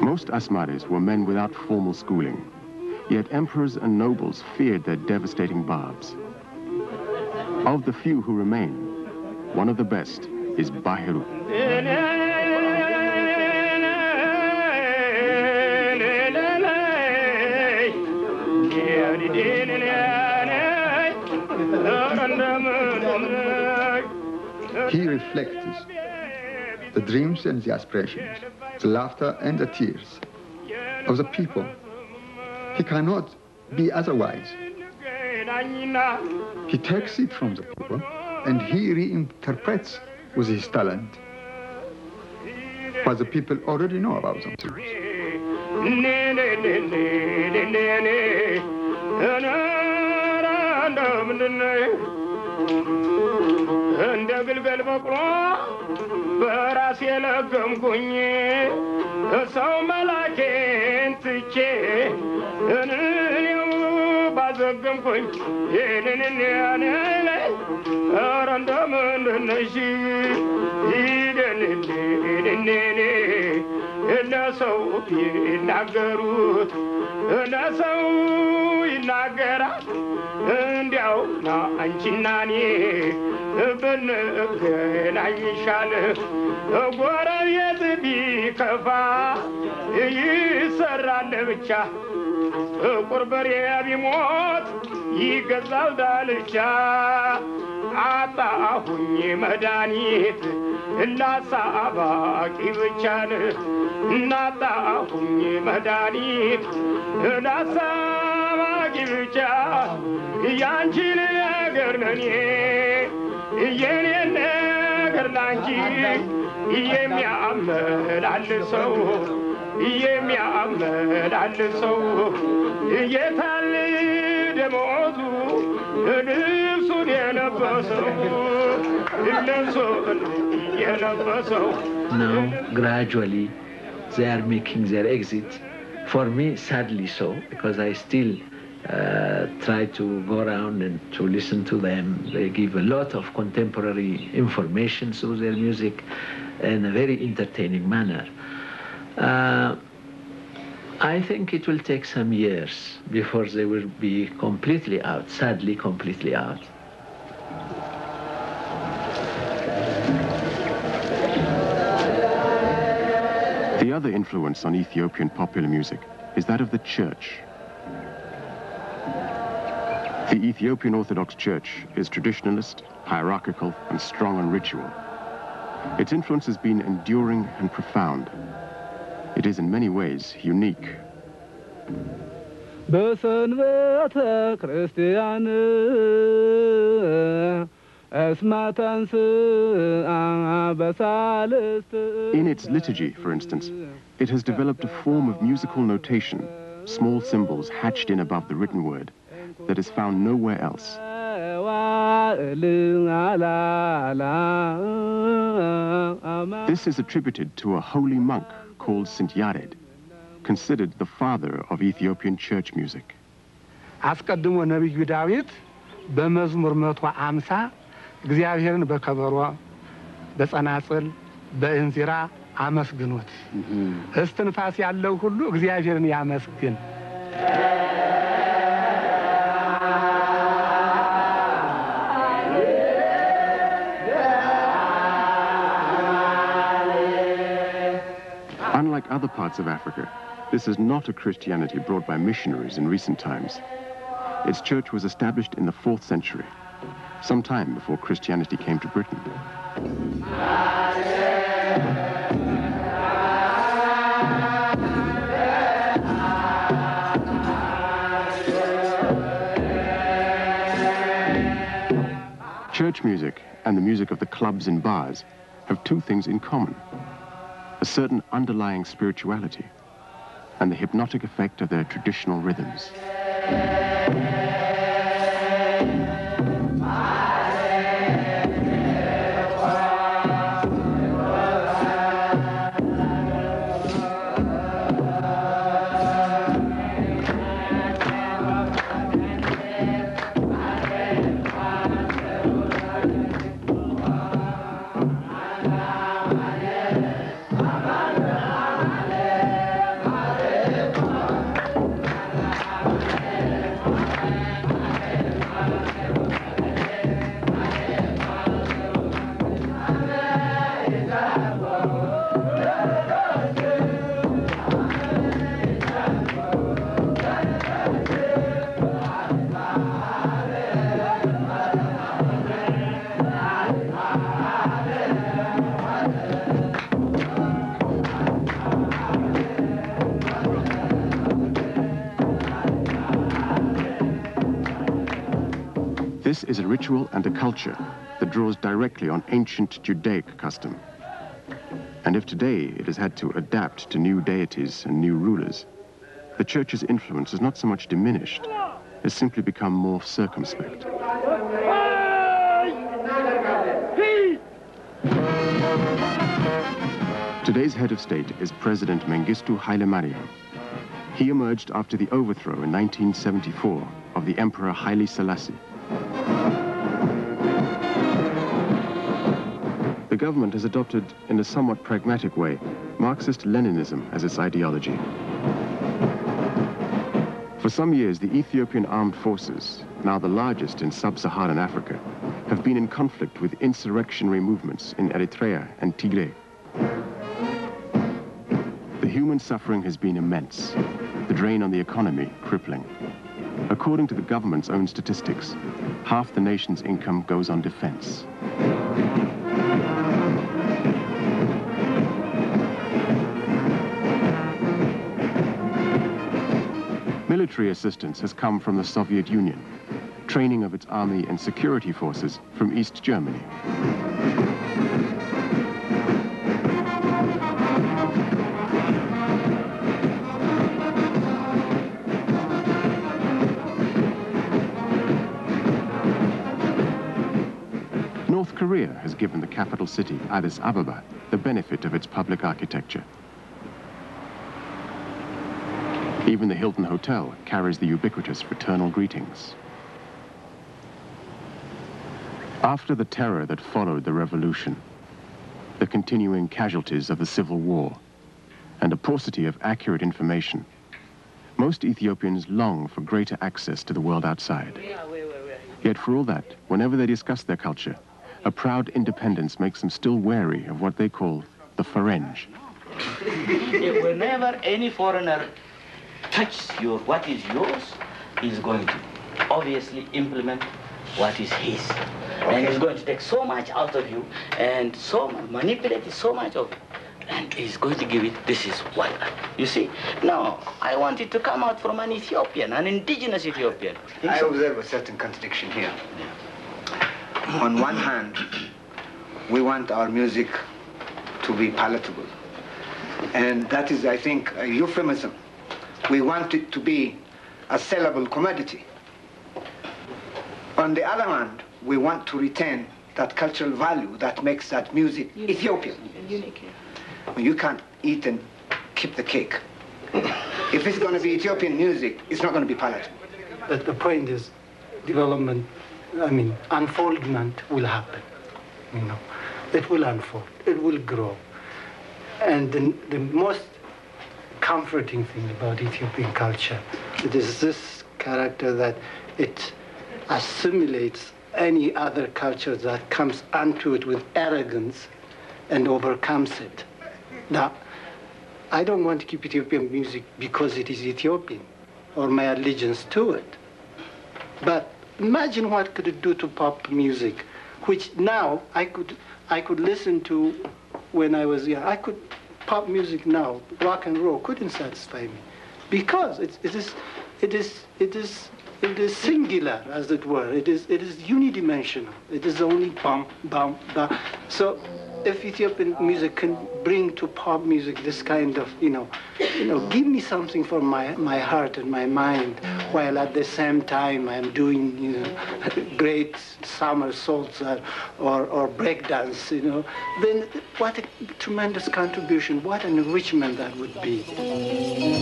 Most Asmaris were men without formal schooling, yet emperors and nobles feared their devastating barbs. Of the few who remain, one of the best is Bahiru. He reflects the dreams and the aspirations, the laughter and the tears of the people. He cannot be otherwise. He takes it from the people and he reinterprets with his talent what the people already know about themselves. Now, gradually, they are making their exit. For me, sadly so, because I still try to go around and to listen to them. They give a lot of contemporary information through their music in a very entertaining manner. I think it will take some years before they will be completely out, sadly completely out. The other influence on Ethiopian popular music is that of the church. The Ethiopian Orthodox Church is traditionalist, hierarchical, and strong on ritual. Its influence has been enduring and profound. It is in many ways unique. In its liturgy, for instance, it has developed a form of musical notation, small symbols hatched in above the written word, that is found nowhere else. This is attributed to a holy monk called St. Yared, considered the father of Ethiopian church music. አስቀድሞ ነቢዩ ዳዊት በመዝሙር 150 እግዚአብሔርን በከበሮ በጸናጽል በእንዚራ አመስግኑት እስትንፋስ ያለው ሁሉ እግዚአብሔርን ያመስግን Unlike other parts of Africa, this is not a Christianity brought by missionaries in recent times. Its church was established in the 4th century, some time before Christianity came to Britain. Church music and the music of the clubs and bars have two things in common: a certain underlying spirituality and the hypnotic effect of their traditional rhythms. This is a ritual and a culture that draws directly on ancient Judaic custom. And if today it has had to adapt to new deities and new rulers, the Church's influence has not so much diminished as simply become more circumspect. Today's head of state is President Mengistu Haile Mariam. He emerged after the overthrow in 1974 of the Emperor Haile Selassie. The government has adopted, in a somewhat pragmatic way, Marxist-Leninism as its ideology. For some years, the Ethiopian armed forces, now the largest in sub-Saharan Africa, have been in conflict with insurrectionary movements in Eritrea and Tigray. The human suffering has been immense, the drain on the economy crippling. According to the government's own statistics, half the nation's income goes on defense. Military assistance has come from the Soviet Union, training of its army and security forces from East Germany. North Korea has given the capital city, Addis Ababa, the benefit of its public architecture. Even the Hilton Hotel carries the ubiquitous fraternal greetings. After the terror that followed the revolution, the continuing casualties of the civil war, and a paucity of accurate information, most Ethiopians long for greater access to the world outside. Yet for all that, whenever they discuss their culture, a proud independence makes them still wary of what they call the Ferenj. Whenever any foreigner touches what is yours, he's going to obviously implement what is his. And he's going to take so much out of you and manipulate so much of it. And he's going to give it, this is what. You see, now, I want it to come out from an Ethiopian, an indigenous Ethiopian. I observe a certain contradiction here. On one hand, we want our music to be palatable. And that is, I think, a euphemism. We want it to be a sellable commodity. On the other hand, we want to retain that cultural value that makes that music Ethiopian. Unique. You can't eat and keep the cake. If it's going to be Ethiopian music, it's not going to be palatable. But the point is, development, unfoldment will happen. It will unfold, it will grow. And the most comforting thing about Ethiopian culture, it is this character that it assimilates any other culture that comes onto it with arrogance and overcomes it. Now, I don't want to keep Ethiopian music because it is Ethiopian or my allegiance to it. But imagine what could it do to pop music, which now I could listen to when I was young. Pop music now, rock and roll, couldn't satisfy me, because it is singular, as it were. It is unidimensional. It is only bum bum bum. So, if Ethiopian music can bring to pop music this kind of, give me something for my heart and my mind, while at the same time I'm doing, great somersaults or breakdance, then what a tremendous contribution, what an enrichment that would be.